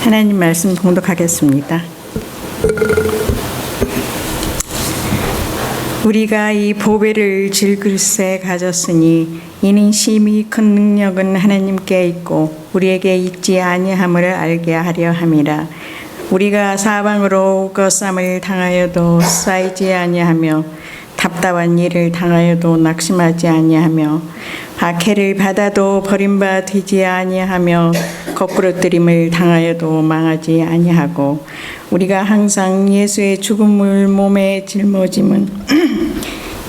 하나님 말씀 봉독하겠습니다. 우리가 이 보배를 질글새 가졌으니 이는 심히 큰 능력은 하나님께 있고 우리에게 있지 아니함을 알게 하려 함이라. 우리가 사방으로 거쌈을 당하여도 쌓이지 아니하며 답답한 일을 당하여도 낙심하지 아니하며 박해를 받아도 버림받지 아니하며 거꾸러뜨림을 당하여도 망하지 아니하고 우리가 항상 예수의 죽음을 몸에 짊어짐은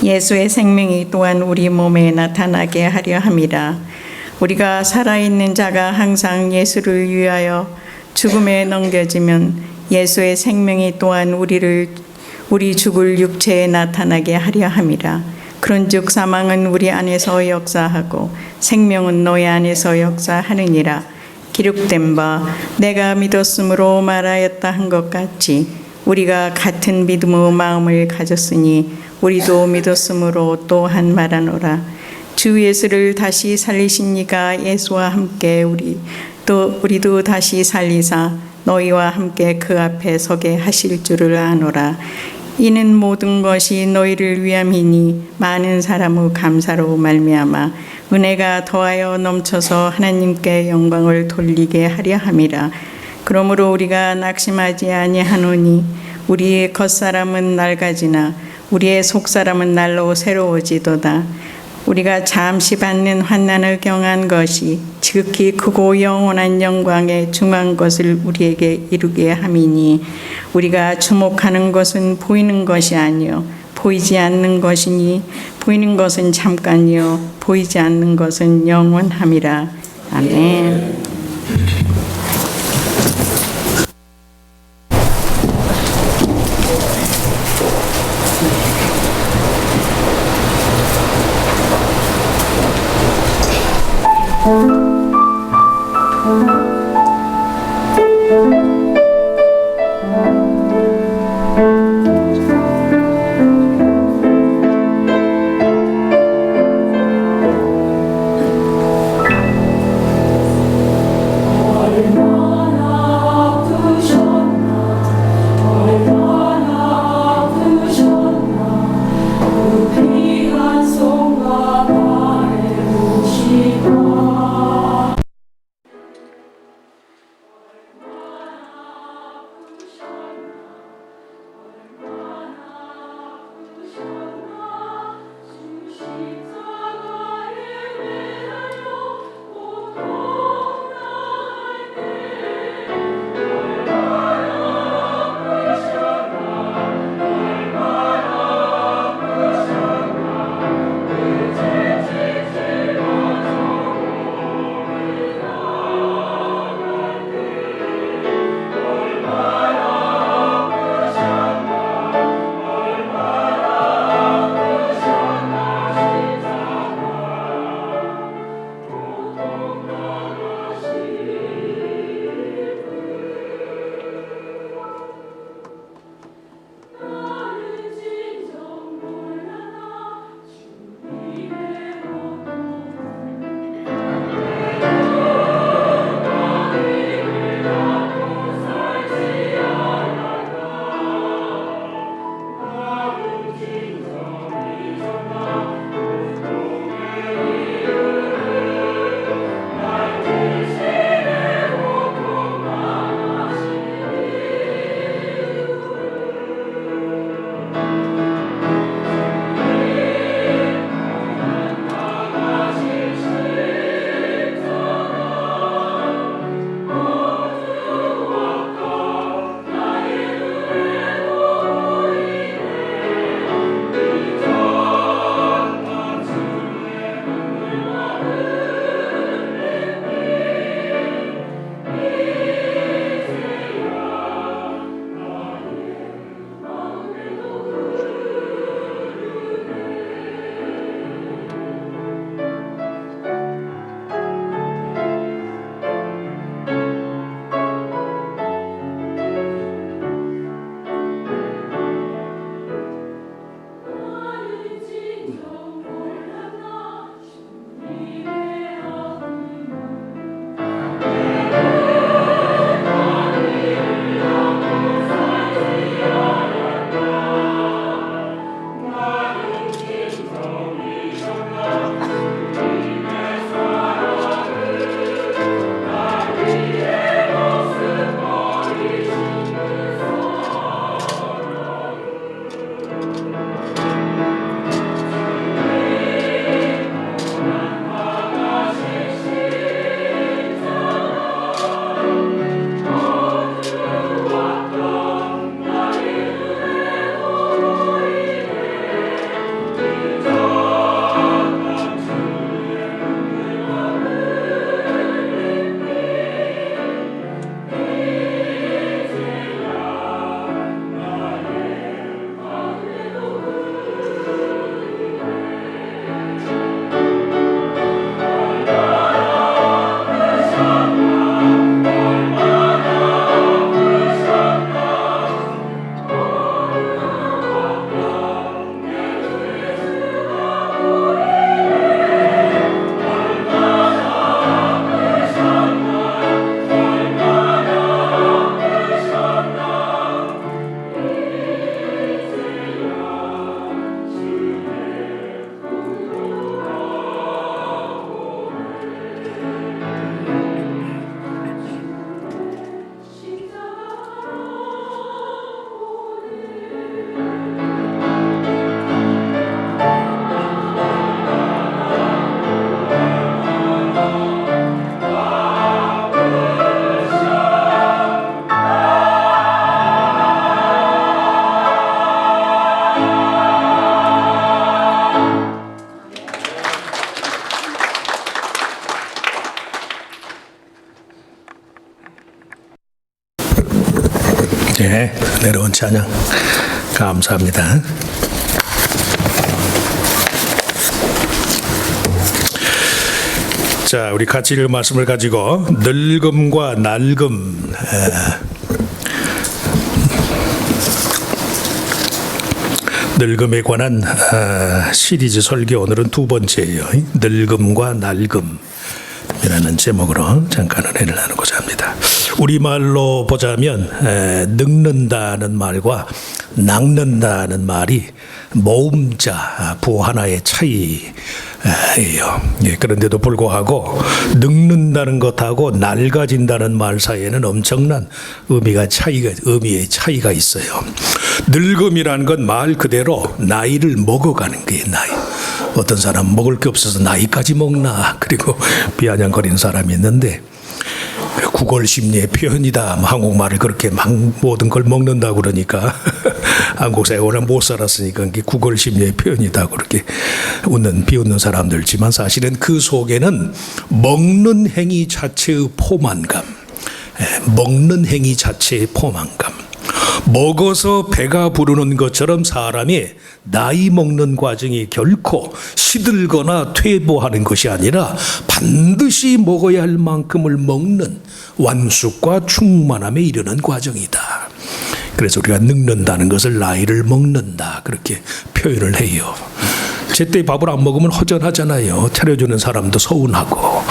예수의 생명이 또한 우리 몸에 나타나게 하려 함이라. 우리가 살아있는 자가 항상 예수를 위하여 죽음에 넘겨지면 예수의 생명이 또한 우리 죽을 육체에 나타나게 하려 함이라. 그런즉 사망은 우리 안에서 역사하고 생명은 너희 안에서 역사하느니라. 기록된 바 내가 믿었으므로 말하였다 한 것 같이 우리가 같은 믿음의 마음을 가졌으니 우리도 믿었으므로 또한 말하노라. 주 예수를 다시 살리시니까 예수와 함께 우리도 다시 살리사 너희와 함께 그 앞에 서게 하실 줄을 아노라. 이는 모든 것이 너희를 위함이니 많은 사람의 감사로 말미암아 은혜가 더하여 넘쳐서 하나님께 영광을 돌리게 하려 함이라. 그러므로 우리가 낙심하지 아니하노니 우리의 겉사람은 낡아지나 우리의 속사람은 날로 새로워지도다. 우리가 잠시 받는 환난을 경한 것이 지극히 크고 영원한 영광에 중한 것을 우리에게 이루게 함이니 우리가 주목하는 것은 보이는 것이 아니요 보이지 않는 것이니 보이는 것은 잠깐이요 보이지 않는 것은 영원함이라. 아멘. 네, 내려온 찬양 감사합니다. 자, 우리 같이 읽은 말씀을 가지고 늙음과 낡음, 늙음에 관한 시리즈 설교, 오늘은 두 번째예요. 늙음과 낡음이라는 제목으로 잠깐 은혜를 나누고자 합니다. 우리말로 보자면 늙는다는 말과 낚는다는 말이 모음자 부 하나의 차이예요. 그런데도 불구하고 늙는다는 것하고 낡아진다는 말 사이에는 엄청난 의미의 차이가 있어요. 늙음이라는 건 말 그대로 나이를 먹어가는 거예요. 나이. 어떤 사람 먹을 게 없어서 나이까지 먹나, 그리고 비아냥거리는 사람이 있는데, 구걸심리의 표현이다. 한국말을 그렇게 막 모든 걸 먹는다 그러니까 한국 사회에 워낙 못 살았으니까 그게 구걸심리의 표현이다 그렇게 비웃는 사람들지만, 사실은 그 속에는 먹는 행위 자체의 포만감, 먹는 행위 자체의 포만감, 먹어서 배가 부르는 것처럼 사람이 나이 먹는 과정이 결코 시들거나 퇴보하는 것이 아니라 반드시 먹어야 할 만큼을 먹는 완숙과 충만함에 이르는 과정이다. 그래서 우리가 늙는다는 것을 나이를 먹는다 그렇게 표현을 해요. 제때 밥을 안 먹으면 허전하잖아요. 차려주는 사람도 서운하고.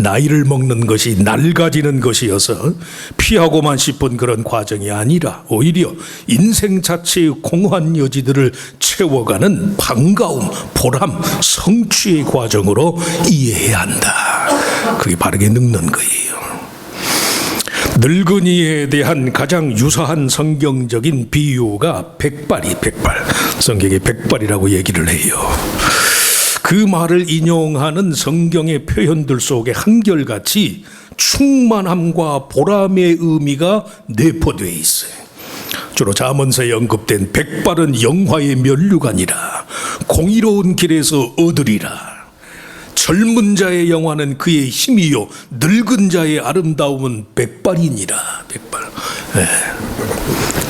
나이를 먹는 것이 낡아지는 것이어서 피하고만 싶은 그런 과정이 아니라 오히려 인생 자체의 공허한 여지들을 채워가는 반가움, 보람, 성취의 과정으로 이해해야 한다. 그게 바르게 늙는 거예요. 늙은이에 대한 가장 유사한 성경적인 비유가 백발. 성경에 백발이라고 얘기를 해요. 그 말을 인용하는 성경의 표현들 속에 한결같이 충만함과 보람의 의미가 내포되어 있어요. 주로 잠언서에 언급된 백발은 영화의 면류관이라, 공의로운 길에서 얻으리라. 젊은 자의 영화는 그의 힘이요 늙은 자의 아름다움은 백발이니라. 백발.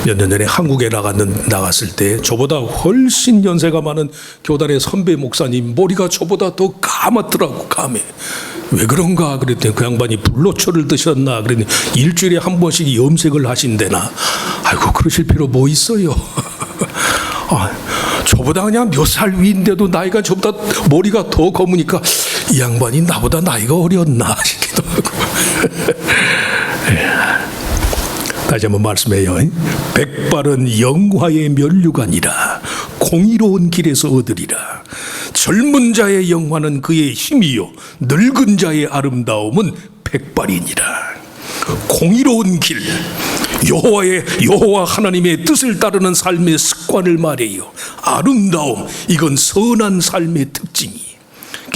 몇 년 전에 한국에 나갔을 때 저보다 훨씬 연세가 많은 교단의 선배 목사님 머리가 저보다 더 까맣더라고. 까매. 왜 그런가 그랬더니 그 양반이 불로초를 드셨나 그랬더니 일주일에 한 번씩 염색을 하신대나. 아이고, 그러실 필요 뭐 있어요. 저보다 그냥 몇 살 위인데도 나이가 저보다 머리가 더 검으니까 이 양반이 나보다 나이가 어렸나 싶기도 하고. 다시 한번 말씀해요. 백발은 영화의 면류관이라, 공의로운 길에서 얻으리라. 젊은 자의 영화는 그의 힘이요 늙은 자의 아름다움은 백발이니라. 공의로운 길, 여호와 하나님의 뜻을 따르는 삶의 습관을 말해요. 아름다움, 이건 선한 삶의 특징이.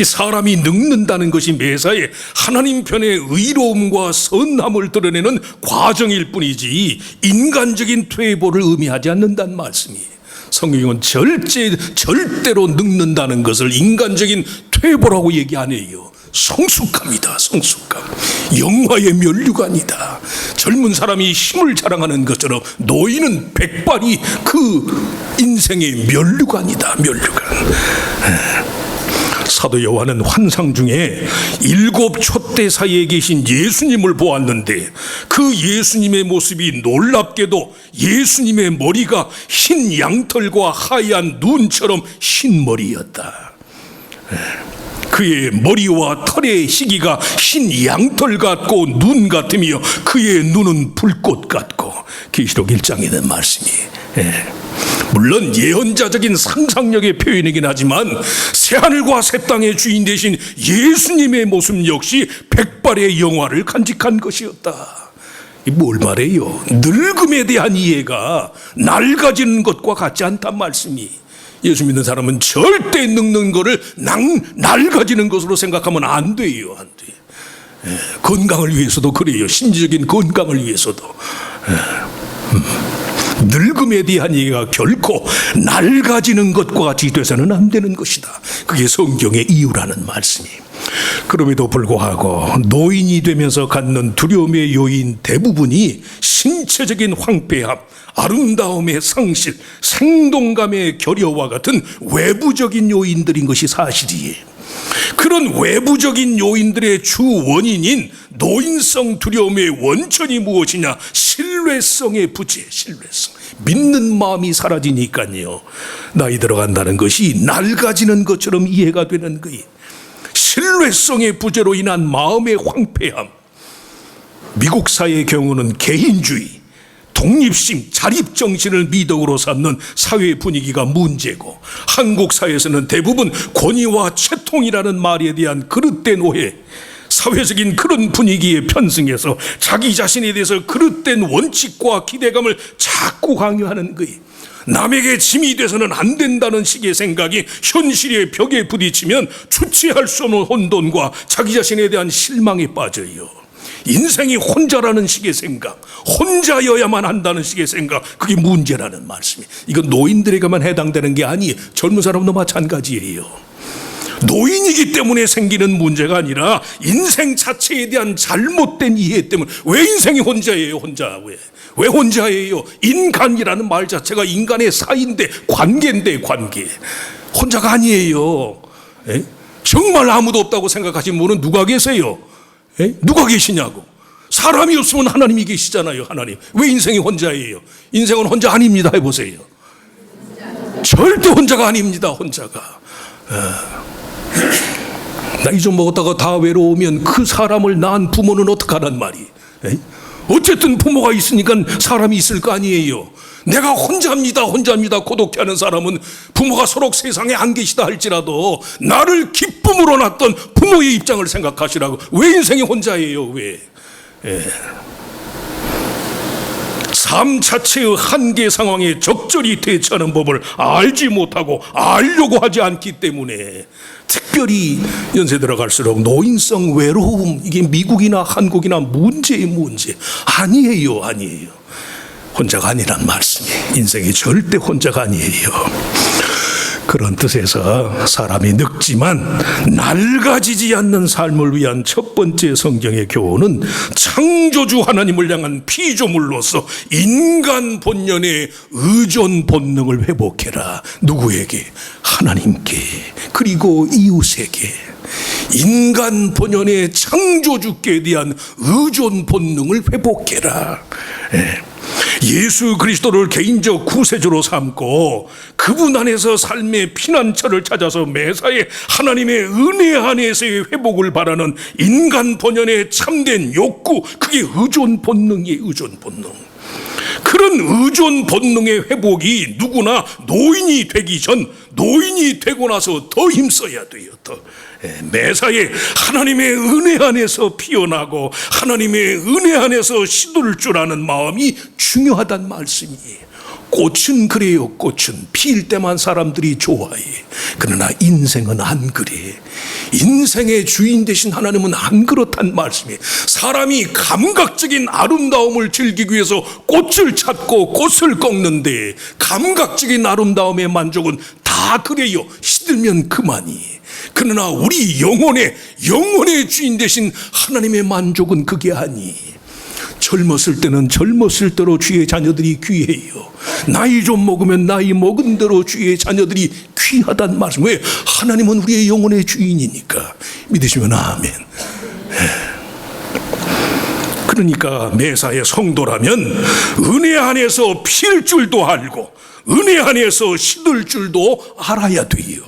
사람이 늙는다는 것이 매사에 하나님 편의 의로움과 선함을 드러내는 과정일 뿐이지 인간적인 퇴보를 의미하지 않는다는 말씀이에요. 성경은 절대로 늙는다는 것을 인간적인 퇴보라고 얘기 안 해요. 성숙함이다. 성숙감. 영화의 면류관이다. 젊은 사람이 힘을 자랑하는 것처럼 노인은 백발이 그 인생의 면류관이다. 면류관. 사도 요한은 환상 중에 7 촛대 사이에 계신 예수님을 보았는데 그 예수님의 모습이 놀랍게도 예수님의 머리가 흰 양털과 하얀 눈처럼 흰 머리였다. 그의 머리와 털의 희기가 흰 양털 같고 눈 같으며 그의 눈은 불꽃 같고. 계시록 1장에 있는 말씀이에요. 물론 예언자적인 상상력의 표현이긴 하지만 새하늘과 새 땅의 주인 되신 예수님의 모습 역시 백발의 영화를 간직한 것이었다. 뭘 말해요? 늙음에 대한 이해가 낡아지는 것과 같지 않단 말씀이. 예수 믿는 사람은 절대 늙는 것을 낡아지는 것으로 생각하면 안 돼요. 안 돼. 건강을 위해서도 그래요. 심리적인 건강을 위해서도. 늙음에 대한 이해가 결코 낡아지는 것과 같이 돼서는 안 되는 것이다. 그게 성경의 이유라는 말씀이에요. 그럼에도 불구하고 노인이 되면서 갖는 두려움의 요인 대부분이 신체적인 황폐함, 아름다움의 상실, 생동감의 결여와 같은 외부적인 요인들인 것이 사실이에요. 그런 외부적인 요인들의 주 원인인 노인성 두려움의 원천이 무엇이냐? 신뢰성의 부재, 신뢰성. 믿는 마음이 사라지니까요. 나이 들어간다는 것이 낡아지는 것처럼 이해가 되는 거예요. 신뢰성의 부재로 인한 마음의 황폐함. 미국 사회의 경우는 개인주의, 독립심, 자립정신을 미덕으로 삼는 사회 분위기가 문제고, 한국 사회에서는 대부분 권위와 채통이라는 말에 대한 그릇된 오해, 사회적인 그런 분위기에 편승해서 자기 자신에 대해서 그릇된 원칙과 기대감을 자꾸 강요하는 거예요. 남에게 짐이 돼서는 안 된다는 식의 생각이 현실의 벽에 부딪히면 주체할 수 없는 혼돈과 자기 자신에 대한 실망에 빠져요. 인생이 혼자라는 식의 생각, 혼자여야만 한다는 식의 생각, 그게 문제라는 말씀이에요. 이건 노인들에게만 해당되는 게 아니에요. 젊은 사람도 마찬가지예요. 노인이기 때문에 생기는 문제가 아니라 인생 자체에 대한 잘못된 이해 때문에. 왜 인생이 혼자예요? 혼자 왜 혼자예요? 인간이라는 말 자체가 인간의 사이인데, 관계인데, 관계. 혼자가 아니에요. 에? 정말 아무도 없다고 생각하시는 분은 누가 계세요? 에? 누가 계시냐고. 사람이 없으면 하나님이 계시잖아요. 하나님. 왜 인생이 혼자예요? 인생은 혼자 아닙니다. 해보세요. 절대 혼자가 아닙니다. 혼자가. 나이 좀 먹었다가 다 외로우면 그 사람을 낳은 부모는 어떡하란 말이. 에? 어쨌든 부모가 있으니까 사람이 있을 거 아니에요. 내가 혼자입니다 고독해하는 사람은 부모가 서로 세상에 안 계시다 할지라도 나를 기쁨으로 낳던 부모의 입장을 생각하시라고. 왜 인생이 혼자예요? 왜? 삶 자체의 한계 상황에 적절히 대처하는 법을 알지 못하고 알려고 하지 않기 때문에, 특별히 연세 들어갈수록 노인성 외로움, 이게 미국이나 한국이나 문제의 문제. 아니에요. 혼자가 아니란 말씀이에요. 인생이 절대 혼자가 아니에요. 그런 뜻에서 사람이 늙지만 낡아지지 않는 삶을 위한 첫 번째 성경의 교훈은 창조주 하나님을 향한 피조물로서 인간 본연의 의존 본능을 회복해라. 누구에게? 하나님께, 그리고 이웃에게. 인간 본연의 창조주께 대한 의존 본능을 회복해라. 예수 그리스도를 개인적 구세주로 삼고 그분 안에서 삶의 피난처를 찾아서 매사에 하나님의 은혜 안에서의 회복을 바라는 인간 본연의 참된 욕구, 그게 의존 본능이에요. 의존 본능. 그런 의존 본능의 회복이 누구나 노인이 되기 전, 노인이 되고 나서 더 힘써야 돼요. 더 매사에 하나님의 은혜 안에서 피어나고 하나님의 은혜 안에서 시들 줄 아는 마음이 중요하단 말씀이에요. 꽃은 그래요. 꽃은 피일 때만 사람들이 좋아해. 그러나 인생은 안 그래. 인생의 주인 되신 하나님은 안 그렇단 말씀이에요. 사람이 감각적인 아름다움을 즐기기 위해서 꽃을 찾고 꽃을 꺾는데, 감각적인 아름다움의 만족은 다 그래요. 시들면 그만이. 그러나 우리 영혼의 주인 되신 하나님의 만족은 그게 아니. 젊었을 때는 젊었을 대로 주의 자녀들이 귀해요. 나이 좀 먹으면 나이 먹은 대로 주의 자녀들이 귀하단 말씀. 왜? 하나님은 우리의 영혼의 주인이니까. 믿으시면 아멘. 그러니까 매사의 성도라면 은혜 안에서 필 줄도 알고 은혜 안에서 시들 줄도 알아야 돼요.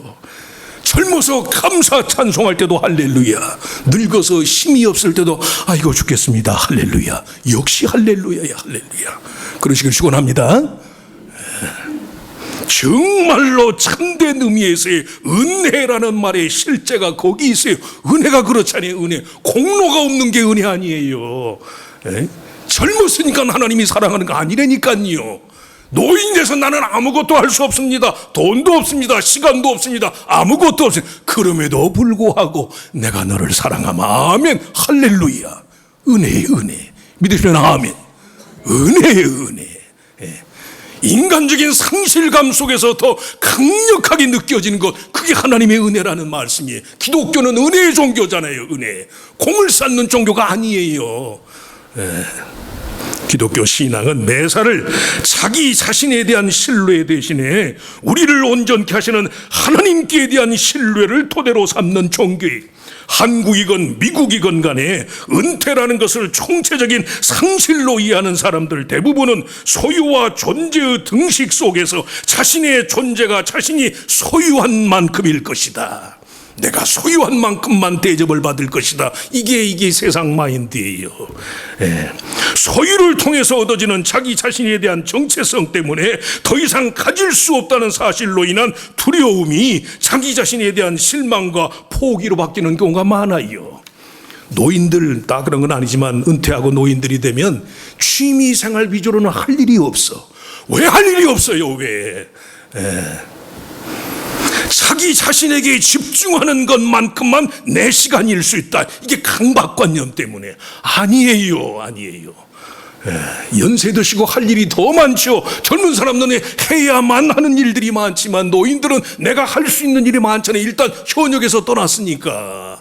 젊어서 감사 찬송할 때도 할렐루야, 늙어서 힘이 없을 때도 아이고 죽겠습니다 할렐루야, 역시 할렐루야야 할렐루야. 그러시길 축원합니다. 정말로 참된 의미에서의 은혜라는 말의 실제가 거기 있어요. 은혜가 그렇잖아요. 은혜, 공로가 없는 게 은혜 아니에요. 젊었으니까 하나님이 사랑하는 거 아니라니까요. 노인 돼서 나는 아무것도 할 수 없습니다. 돈도 없습니다. 시간도 없습니다. 아무것도 없습니다. 그럼에도 불구하고 내가 너를 사랑하마. 아멘. 할렐루야. 은혜의 은혜. 믿으시면 아멘. 은혜의 은혜. 인간적인 상실감 속에서 더 강력하게 느껴지는 것, 그게 하나님의 은혜라는 말씀이에요. 기독교는 은혜의 종교잖아요. 은혜. 공을 쌓는 종교가 아니에요. 기독교 신앙은 매사를 자기 자신에 대한 신뢰 대신에 우리를 온전케 하시는 하나님께 대한 신뢰를 토대로 삼는 종교예요. 한국이건 미국이건 간에 은퇴라는 것을 총체적인 상실로 이해하는 사람들 대부분은 소유와 존재의 등식 속에서 자신의 존재가 자신이 소유한 만큼일 것이다. 내가 소유한 만큼만 대접을 받을 것이다. 이게 세상 마인드예요. 소유를 통해서 얻어지는 자기 자신에 대한 정체성 때문에 더 이상 가질 수 없다는 사실로 인한 두려움이 자기 자신에 대한 실망과 포기로 바뀌는 경우가 많아요. 노인들 다 그런 건 아니지만 은퇴하고 노인들이 되면 취미생활 위주로는 할 일이 없어. 왜 할 일이 없어요? 왜? 자기 자신에게 집중하는 것만큼만 내 시간일 수 있다. 이게 강박관념 때문에. 아니에요. 연세 드시고 할 일이 더 많죠. 젊은 사람들은 해야만 하는 일들이 많지만 노인들은 내가 할 수 있는 일이 많잖아요. 일단 현역에서 떠났으니까.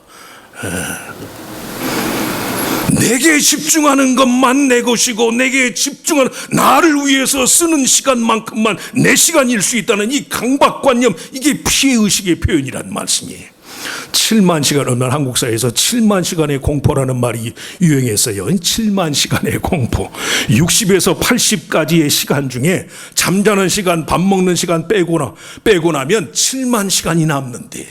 내게 집중하는 것만 내 것이고 내게 집중하는 나를 위해서 쓰는 시간만큼만 내 시간일 수 있다는 이 강박관념, 이게 피해의식의 표현이란 말씀이에요. 7만 시간, 얼마 한국 사회에서 7만 시간의 공포라는 말이 유행했어요. 7만 시간의 공포. 60에서 80까지의 시간 중에 잠자는 시간, 밥 먹는 시간 빼고 나면 7만 시간이 남는데,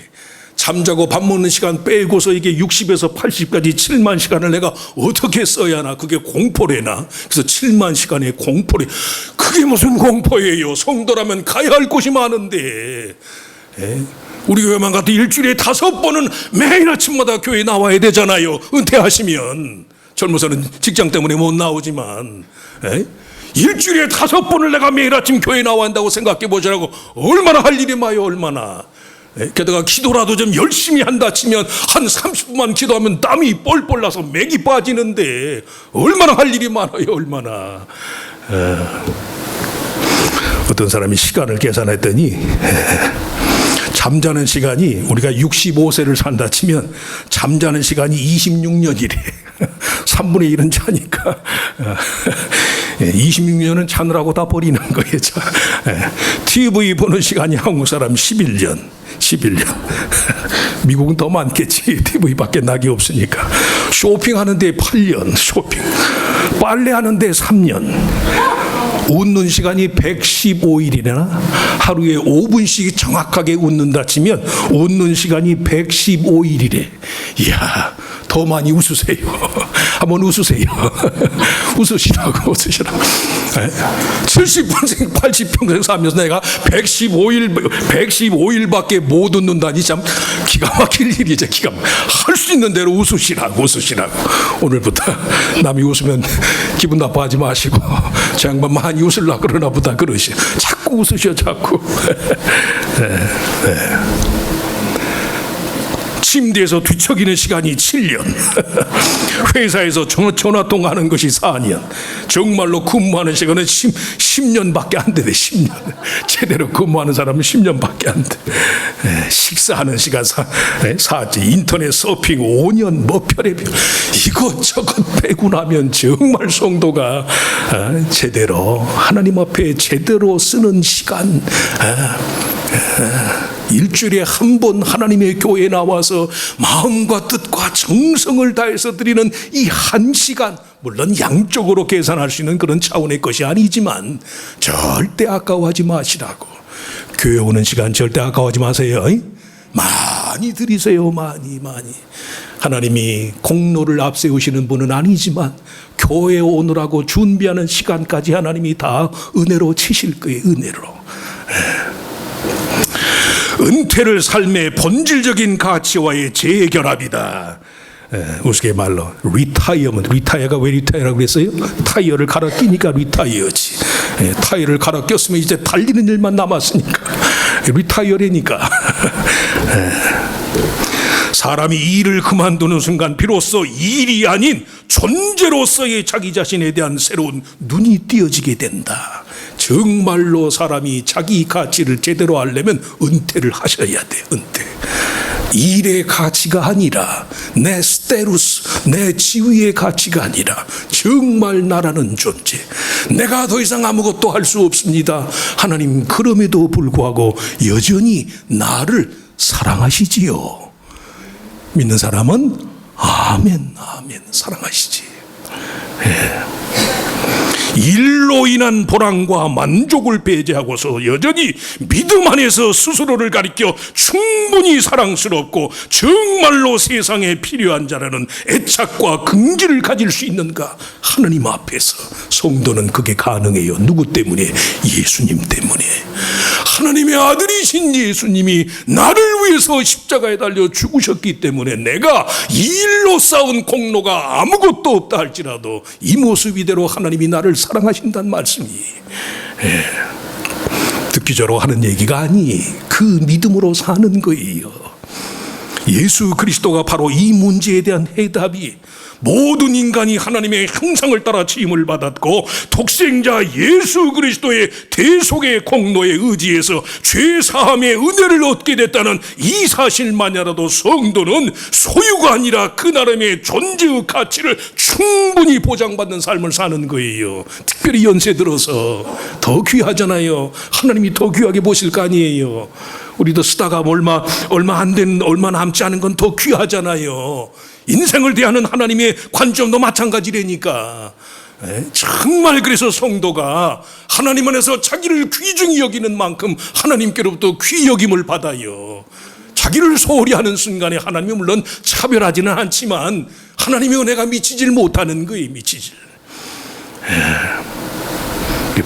잠자고 밥 먹는 시간 빼고서 이게 60에서 80까지 7만 시간을 내가 어떻게 써야 하나. 그게 공포래나. 그래서 7만 시간의 공포래. 그게 무슨 공포예요. 성도라면 가야 할 곳이 많은데. 우리 교회만 가도 일주일에 5번은 매일 아침마다 교회에 나와야 되잖아요. 은퇴하시면. 젊어서는 직장 때문에 못 나오지만. 일주일에 5번을 내가 매일 아침 교회에 나와야 한다고 생각해 보자고. 얼마나 할 일이 많아요. 얼마나. 게다가 기도라도 좀 열심히 한다 치면 한 30분만 기도하면 땀이 뻘뻘 나서 맥이 빠지는데 얼마나 할 일이 많아요. 얼마나. 어떤 사람이 시간을 계산했더니 잠자는 시간이, 우리가 65세를 산다 치면 잠자는 시간이 26년이래. 3분의 1은 자니까 26년은 자느라고 다 버리는 거예요. TV 보는 시간이 한국 사람 11년. 미국은 더 많겠지. TV밖에 낙이 없으니까. 쇼핑하는데 8년. 빨래하는데 3년. 웃는 시간이 115일이나 하루에 5분씩 정확하게 웃는다 치면 웃는 시간이 115일이래. 이야, 더 많이 웃으세요. 한번 웃으세요. 웃으시라고. 70평생 80평생 살면서 내가 115일밖에 못 웃는다니 참 기가 막힐 일이죠. 할 수 있는 대로 웃으시라고. 오늘부터 남이 웃으면 기분 나빠하지 마시고 저 양반 많이 웃으려고 그러나 보다 그러시. 자꾸 웃으셔 자꾸. 침대에서 뒤척이는 시간이 7년. 회사에서 전화통화하는 것이 4년. 정말로 근무하는 시간은 10년밖에 안 되네. 10년. 제대로 근무하는 사람은 10년밖에 안 돼. 식사하는 시간 4지. 인터넷 서핑 5년. 뭐 별의별 이것저것 빼고 나면 정말 성도가 제대로 하나님 앞에 제대로 쓰는 시간, 일주일에 한 번 하나님의 교회에 나와서 마음과 뜻과 정성을 다해서 드리는 이 한 시간, 물론 양쪽으로 계산할 수 있는 그런 차원의 것이 아니지만 절대 아까워하지 마시라고. 교회 오는 시간 절대 아까워하지 마세요. 많이 드리세요. 많이. 하나님이 공로를 앞세우시는 분은 아니지만 교회에 오느라고 준비하는 시간까지 하나님이 다 은혜로 치실 거예요. 은혜로. 은퇴를 삶의 본질적인 가치와의 재결합이다. 우스갯말로 리타이어가 왜 리타이어라고 그랬어요? 타이어를 갈아 끼니까 리타이어지. 타이어를 갈아 꼈으면 이제 달리는 일만 남았으니까 리타이어라니까. 사람이 일을 그만두는 순간 비로소 일이 아닌 존재로서의 자기 자신에 대한 새로운 눈이 띄어지게 된다. 정말로 사람이 자기 가치를 제대로 알려면 은퇴를 하셔야 돼. 은퇴. 일의 가치가 아니라 내 스테루스, 내 지위의 가치가 아니라 정말 나라는 존재. 내가 더 이상 아무것도 할 수 없습니다. 하나님 그럼에도 불구하고 여전히 나를 사랑하시지요. 믿는 사람은 아멘, 아멘 사랑하시지. 일로 인한 보람과 만족을 배제하고서 여전히 믿음 안에서 스스로를 가리켜 충분히 사랑스럽고 정말로 세상에 필요한 자라는 애착과 긍지를 가질 수 있는가? 하나님 앞에서 성도는 그게 가능해요. 누구 때문에? 예수님 때문에. 하나님의 아들이신 예수님이 나를 위해서 십자가에 달려 죽으셨기 때문에 내가 이 일로 쌓은 공로가 아무것도 없다 할지라도 이 모습 이대로 하나님이 나를 사랑하신다는 말씀이 듣기저로 하는 얘기가 아니, 그 믿음으로 사는 거예요. 예수 그리스도가 바로 이 문제에 대한 해답이 모든 인간이 하나님의 형상을 따라 지음을 받았고 독생자 예수 그리스도의 대속의 공로에 의지해서 죄사함의 은혜를 얻게 됐다는 이 사실만이라도 성도는 소유가 아니라 그 나름의 존재의 가치를 충분히 보장받는 삶을 사는 거예요. 특별히 연세 들어서 더 귀하잖아요. 하나님이 더 귀하게 보실 거 아니에요. 우리도 쓰다가 얼마 남지 않은 건 더 귀하잖아요. 인생을 대하는 하나님의 관점도 마찬가지라니까. 정말 그래서 성도가 하나님 안에서 자기를 귀중히 여기는 만큼 하나님께로부터 귀 여김을 받아요. 자기를 소홀히 하는 순간에 하나님이 물론 차별하지는 않지만 하나님의 은혜가 미치질 못하는 거예요. 미치질.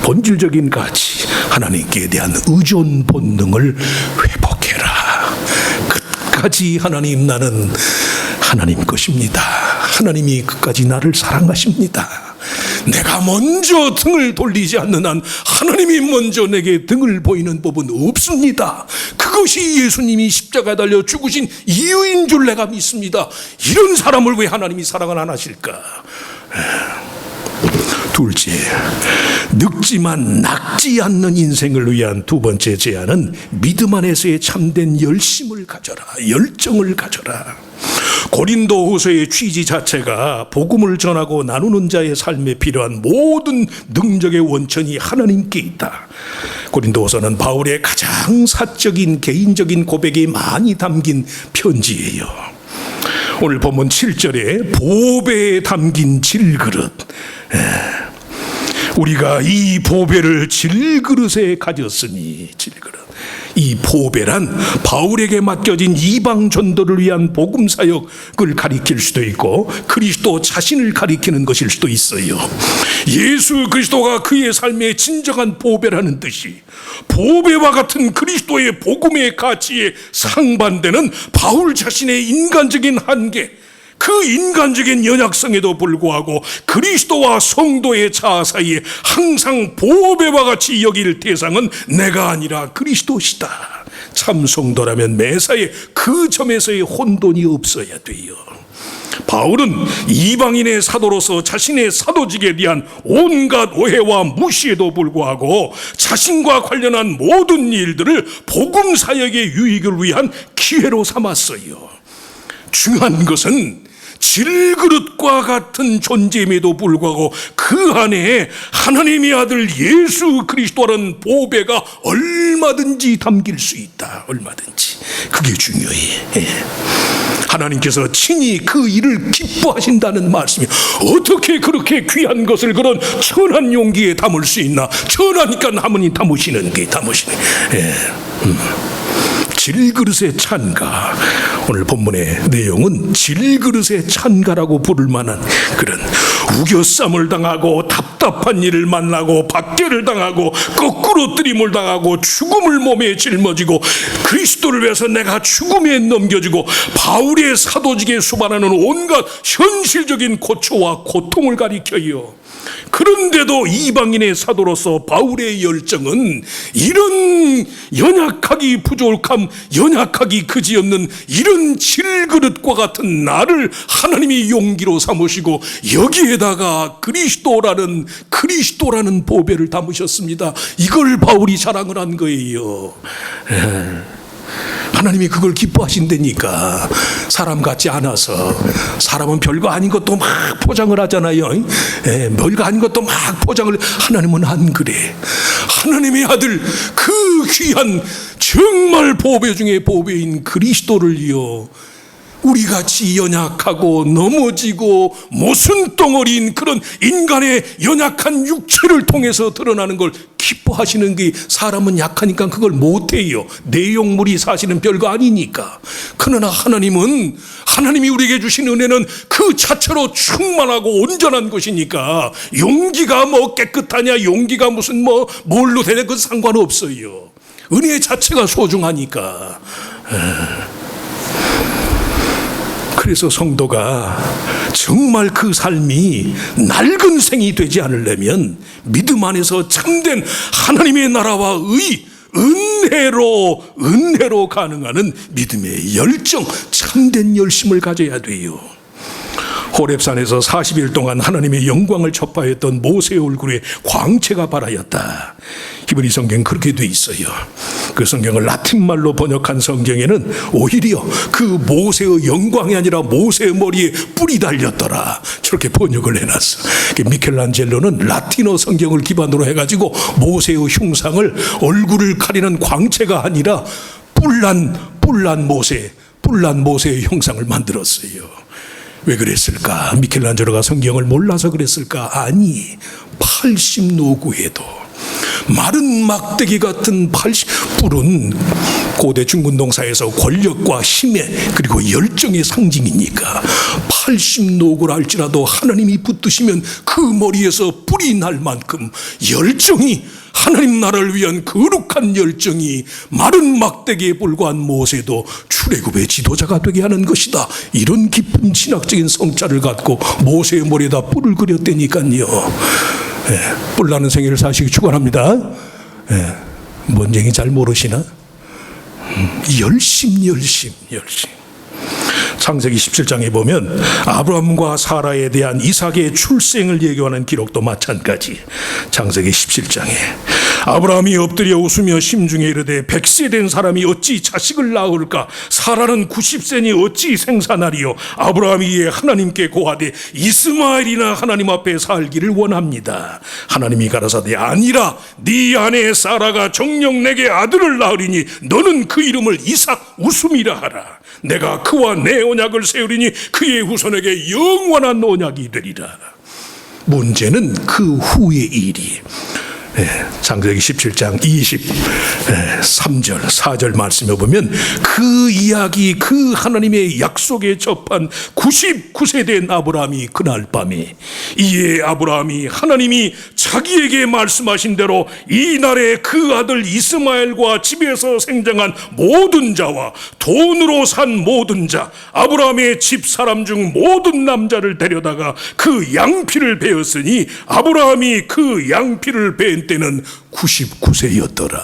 본질적인 가치, 하나님께 대한 의존 본능을 회복해라. 끝까지 하나님, 나는 하나님 것입니다. 하나님이 끝까지 나를 사랑하십니다. 내가 먼저 등을 돌리지 않는 한 하나님이 먼저 내게 등을 보이는 법은 없습니다. 그것이 예수님이 십자가에 달려 죽으신 이유인 줄 내가 믿습니다. 이런 사람을 왜 하나님이 사랑을 안 하실까? 둘째, 늙지만 낫지 않는 인생을 위한 두 번째 제안은 믿음 안에서의 참된 열심을 가져라, 열정을 가져라. 고린도후서의 취지 자체가 복음을 전하고 나누는 자의 삶에 필요한 모든 능력의 원천이 하나님께 있다. 고린도후서는 바울의 가장 사적인 개인적인 고백이 많이 담긴 편지예요. 오늘 본문 7절에 보배에 담긴 질그릇, 우리가 이 보배를 질그릇에 가졌으니, 질그릇. 이 보배란 바울에게 맡겨진 이방 전도를 위한 복음 사역을 가리킬 수도 있고 그리스도 자신을 가리키는 것일 수도 있어요. 예수 그리스도가 그의 삶의 진정한 보배라는 뜻이 보배와 같은 그리스도의 복음의 가치에 상반되는 바울 자신의 인간적인 한계, 그 인간적인 연약성에도 불구하고 그리스도와 성도의 자아 사이에 항상 보배와 같이 여길 대상은 내가 아니라 그리스도시다. 참 성도라면 매사에 그 점에서의 혼돈이 없어야 돼요. 바울은 이방인의 사도로서 자신의 사도직에 대한 온갖 오해와 무시에도 불구하고 자신과 관련한 모든 일들을 복음 사역의 유익을 위한 기회로 삼았어요. 중요한 것은 질그릇과 같은 존재임에도 불구하고 그 안에 하나님의 아들 예수 그리스도라는 보배가 얼마든지 담길 수 있다. 얼마든지. 그게 중요해. 하나님께서 친히 그 일을 기뻐하신다는 말씀이 어떻게 그렇게 귀한 것을 그런 천한 용기에 담을 수 있나? 천하니까 하나님 담으시는 게 담으시네. 질그릇의 찬가. 오늘 본문의 내용은 질그릇의 찬가라고 부를 만한 그런 우겨쌈을 당하고 답답한 일을 만나고 박해를 당하고 거꾸로 뜨림을 당하고 죽음을 몸에 짊어지고 그리스도를 위해서 내가 죽음에 넘겨지고 바울의 사도직에 수반하는 온갖 현실적인 고초와 고통을 가리켜요. 그런데도 이방인의 사도로서 바울의 열정은 이런 연약하기 부족함, 연약하기 그지없는 이런 질그릇과 같은 나를 하나님이 용기로 삼으시고 여기에다가 그리스도라는 그리스도라는 보배를 담으셨습니다. 이걸 바울이 자랑을 한 거예요. 하나님이 그걸 기뻐하신다니까. 사람 같지 않아서. 사람은 별거 아닌 것도 막 포장을 하잖아요. 별거 아닌 것도 막 포장을. 하나님은 안 그래. 하나님의 아들 그 귀한 정말 보배 중에 보배인 그리스도를요, 우리같이 연약하고 넘어지고 모순덩어리인 그런 인간의 연약한 육체를 통해서 드러나는 걸 기뻐하시는 게, 사람은 약하니까 그걸 못해요. 내용물이 사실은 별거 아니니까. 그러나 하나님이 우리에게 주신 은혜는 그 자체로 충만하고 온전한 것이니까, 용기가 뭐 깨끗하냐, 용기가 무슨 뭘로 되냐, 그건 상관없어요. 은혜 자체가 소중하니까. 그래서 성도가 정말 그 삶이 낡은 생이 되지 않으려면 믿음 안에서 참된 하나님의 나라와 은혜로 가능한 믿음의 열정, 참된 열심을 가져야 돼요. 호렙산에서 40일 동안 하나님의 영광을 접하였던 모세의 얼굴에 광채가 발하였다. 히브리 성경 그렇게 돼 있어요. 그 성경을 라틴말로 번역한 성경에는 오히려 그 모세의 영광이 아니라 모세의 머리에 뿔이 달렸더라, 저렇게 번역을 해놨어. 미켈란젤로는 라틴어 성경을 기반으로 해가지고 모세의 흉상을 얼굴을 가리는 광채가 아니라 뿔난 모세의 형상을 만들었어요. 왜 그랬을까? 미켈란젤로가 성경을 몰라서 그랬을까? 아니, 80노구에도 마른 막대기 같은 뿔은 고대 중군동사에서 권력과 힘의 그리고 열정의 상징이니까 80노구를 할지라도 하나님이 붙드시면 그 머리에서 뿔이 날 만큼 열정이, 하나님 나라를 위한 거룩한 열정이 마른 막대기에 불과한 모세도 출애굽의 지도자가 되게 하는 것이다. 이런 깊은 신학적인 성찰을 갖고 모세의 머리에다 뿔을 그렸다니까요. 뿔나는 생애를 사시기 축원합니다. 뭔 얘기 잘 모르시나? 열심. 창세기 17장에 보면 아브라함과 사라에 대한 이삭의 출생을 예고하는 기록도 마찬가지. 창세기 17장에 아브라함이 엎드려 웃으며 심중에 이르되 100세 된 사람이 어찌 자식을 낳을까? 사라는 90세니 어찌 생산하리요? 아브라함이 이에 하나님께 고하되 이스마엘이나 하나님 앞에 살기를 원합니다. 하나님이 가라사대 아니라 네 아내 사라가 정녕 내게 아들을 낳으리니 너는 그 이름을 이삭 웃음이라 하라. 내가 그와 내 언약을 세우리니 그의 후손에게 영원한 언약이 되리라. 문제는 그 후의 일이, 창세기 17장 23절 4절 말씀에 보면 그 이야기, 그 하나님의 약속에 접한 99세 된 아브라함이 그날 밤에, 이에 아브라함이 하나님이 자기에게 말씀하신 대로 이날에 그 아들 이스마엘과 집에서 생장한 모든 자와 돈으로 산 모든 자, 아브라함의 집 사람 중 모든 남자를 데려다가 그 양피를 베었으니 아브라함이 그 양피를 베은 때는 99세였더라.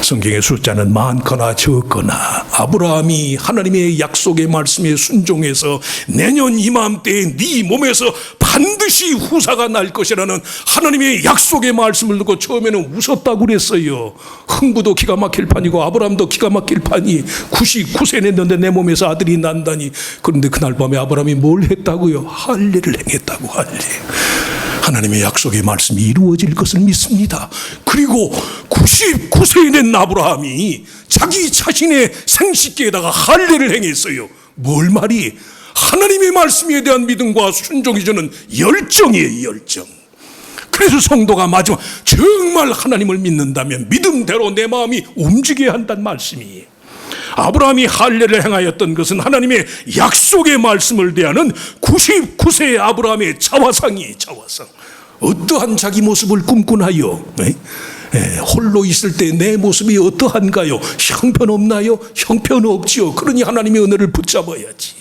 성경의 숫자는 많거나 적거나 아브라함이 하나님의 약속의 말씀에 순종해서 내년 이맘때에 네 몸에서 반드시 후사가 날 것이라는 하나님의 약속의 말씀을 듣고 처음에는 웃었다고 그랬어요. 흥부도 기가 막힐 판이고 아브라함도 기가 막힐 판이 99세 냈는데 내 몸에서 아들이 난다니. 그런데 그날 밤에 아브라함이 뭘 했다고요? 할례를 행했다고. 할례. 하나님의 약속의 말씀이 이루어질 것을 믿습니다. 그리고 99세에 된 아브라함이 자기 자신의 생식기에다가 할례를 행했어요. 뭘 말이? 하나님의 말씀에 대한 믿음과 순종이 주는 열정이에요, 열정. 그래서 성도가 마지막 정말 하나님을 믿는다면 믿음대로 내 마음이 움직여야 한다는 말씀이에요. 아브라함이 할례를 행하였던 것은 하나님의 약속의 말씀을 대하는 99세의 아브라함의 자화상이에요. 자화상. 어떠한 자기 모습을 꿈꾸나요? 홀로 있을 때 내 모습이 어떠한가요? 형편없나요? 형편없지요. 그러니 하나님의 은혜를 붙잡아야지.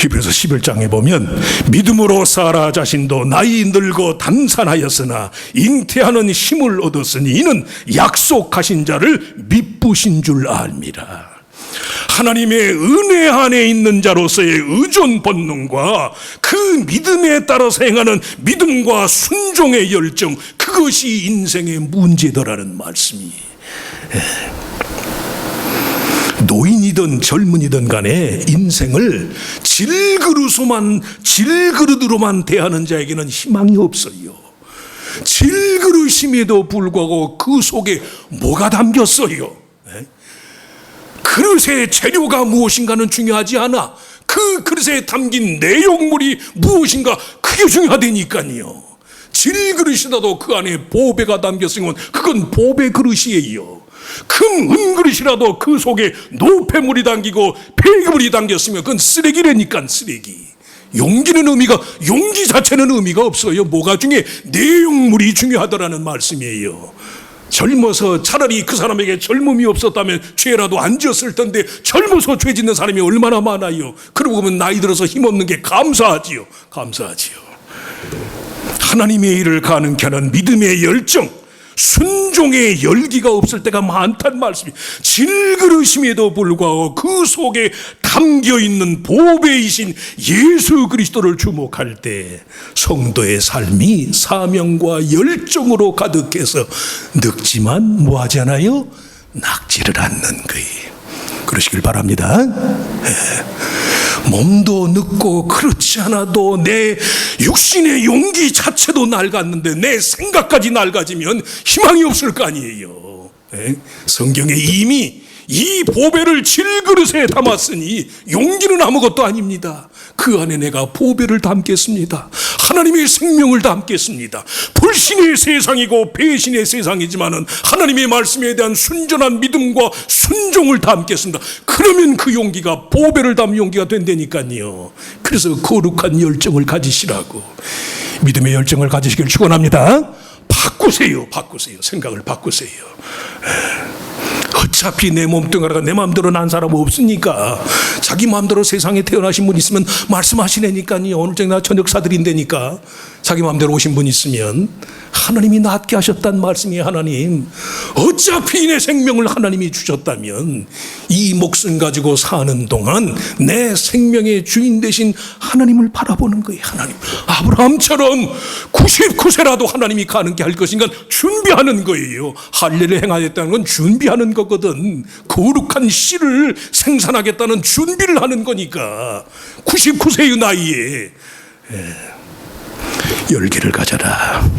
히브리서 11장에 보면 믿음으로 사라 자신도 나이 늙어 단산하였으나 잉태하는 힘을 얻었으니 이는 약속하신 자를 미쁘신 줄 압니다. 하나님의 은혜 안에 있는 자로서의 의존 본능과 그 믿음에 따라서 행하는 믿음과 순종의 열정, 그것이 인생의 문제더라는 말씀이. 노인이든 젊은이든 간에 인생을 질그릇으로만 대하는 자에게는 희망이 없어요. 질그릇임에도 불구하고 그 속에 뭐가 담겼어요? 그릇의 재료가 무엇인가는 중요하지 않아. 그 그릇에 담긴 내용물이 무엇인가, 그게 중요하다니까요. 질그릇이라도 그 안에 보배가 담겼으면 그건 보배 그릇이에요. 큰 은그릇이라도 그 속에 노폐물이 담기고 폐기물이 담겼으면 그건 쓰레기라니까, 쓰레기. 용기 자체는 의미가 없어요. 뭐가 중요해? 내용물이 중요하다라는 말씀이에요. 젊어서 차라리 그 사람에게 젊음이 없었다면 죄라도 안 지었을 텐데, 젊어서 죄 짓는 사람이 얼마나 많아요. 그러고 보면 나이 들어서 힘없는 게 감사하지요. 하나님의 일을 가능케 하는 믿음의 열정, 순종의 열기가 없을 때가 많단 말씀이에요. 질그릇임에도 불구하고 그 속에 담겨있는 보배이신 예수 그리스도를 주목할 때 성도의 삶이 사명과 열정으로 가득해서 늙지만 뭐하지 않아요? 낙지를 않는 거예요. 그러시길 바랍니다. 몸도 늙고 그렇지 않아도 내 육신의 용기 자체도 낡았는데 내 생각까지 낡아지면 희망이 없을 거 아니에요. 성경에 이미 이 보배를 질그릇에 담았으니 용기는 아무것도 아닙니다. 그 안에 내가 보배를 담겠습니다. 하나님의 생명을 담겠습니다. 불신의 세상이고 배신의 세상이지만은 하나님의 말씀에 대한 순전한 믿음과 순종을 담겠습니다. 그러면 그 용기가 보배를 담은 용기가 된다니까요. 그래서 거룩한 열정을 가지시라고, 믿음의 열정을 가지시길 축원합니다. 바꾸세요. 생각을 바꾸세요. 어차피 내 몸뚱아리가 내 마음대로 난 사람 없으니까 자기 마음대로 세상에 태어나신 분 있으면 말씀하시라니까요. 오늘 저녁 사드린다니까. 자기 마음대로 오신 분 있으면 하나님이 낫게 하셨단 말씀이에요. 하나님, 어차피 내 생명을 하나님이 주셨다면 이 목숨 가지고 사는 동안 내 생명의 주인 되신 하나님을 바라보는 거예요. 하나님, 아브라함처럼 99세라도 하나님이 가능케 할 것인가 준비하는 거예요. 할례를 행하겠다는 건 준비하는 거거든. 거룩한 씨를 생산하겠다는 준비를 하는 거니까 99세의 나이에 열기를 가져라.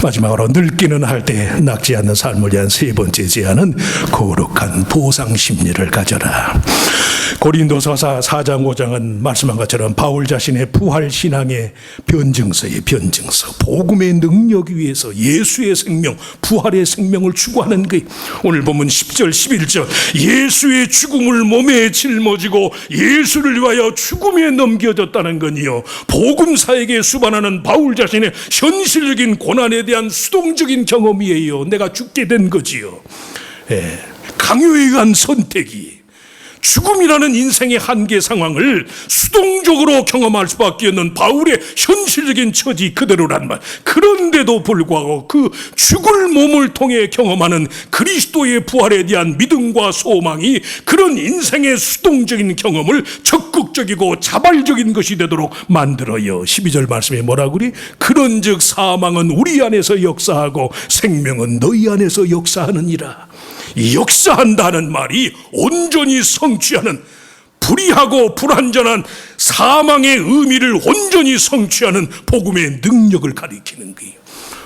마지막으로 늙기는 할 때 낫지 않는 삶을 위한 세 번째 제안은 거룩한 보상 심리를 가져라. 고린도서서 4장 5장은 말씀한 것처럼 바울 자신의 부활 신앙의 변증서의 변증서, 복음의 능력 위에서 예수의 생명, 부활의 생명을 추구하는 것. 오늘 보면 10절 11절 예수의 죽음을 몸에 짊어지고 예수를 위하여 죽음에 넘겨졌다는 건요, 복음사에게 수반하는 바울 자신의 현실적인 고난에 대한 수동적인 경험이에요. 내가 죽게 된 거지요. 강요에 의한 선택이, 죽음이라는 인생의 한계 상황을 수동적으로 경험할 수밖에 없는 바울의 현실적인 처지 그대로란 말. 그런데도 불구하고 그 죽을 몸을 통해 경험하는 그리스도의 부활에 대한 믿음과 소망이 그런 인생의 수동적인 경험을 적극적이고 자발적인 것이 되도록 만들어요. 12절 말씀에 뭐라고 그래? 그런즉 사망은 우리 안에서 역사하고 생명은 너희 안에서 역사하느니라. 역사한다는 말이 온전히 성취하는, 불의하고 불완전한 사망의 의미를 온전히 성취하는 복음의 능력을 가리키는 거예요.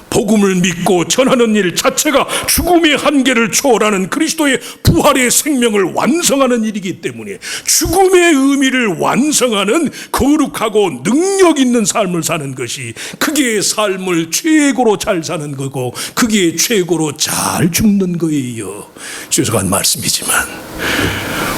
복음을 믿고 전하는 일 자체가 죽음의 한계를 초월하는 그리스도의 부활의 생명을 완성하는 일이기 때문에 죽음의 의미를 완성하는 거룩하고 능력 있는 삶을 사는 것이, 그게 삶을 최고로 잘 사는 거고 그게 최고로 잘 죽는 거예요. 죄송한 말씀이지만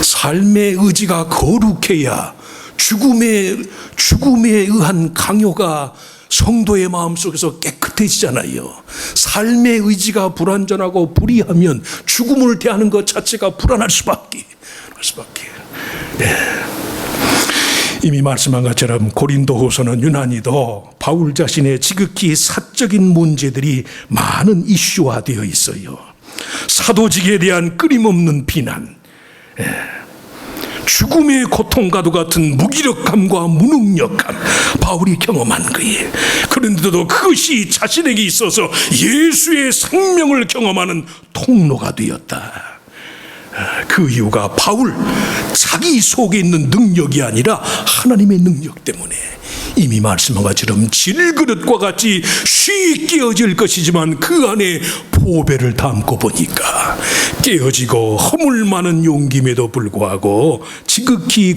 삶의 의지가 거룩해야 죽음에 의한 강요가 성도의 마음속에서 깨끗해지잖아요. 삶의 의지가 불완전하고 불의하면 죽음을 대하는 것 자체가 불안할 수밖에. 이미 말씀한 것처럼 고린도후서는 유난히도 바울 자신의 지극히 사적인 문제들이 많은 이슈화되어 있어요. 사도직에 대한 끊임없는 비난, 죽음의 고통과도 같은 무기력함과 무능력함, 바울이 경험한 거예요. 그런데도 그것이 자신에게 있어서 예수의 생명을 경험하는 통로가 되었다. 그 이유가 바울 자기 속에 있는 능력이 아니라 하나님의 능력 때문에, 이미 말씀한 것처럼 질그릇과 같이 쉬이 깨어질 것이지만 그 안에 보배를 담고 보니까 깨어지고 허물 많은 용김에도 불구하고 지극히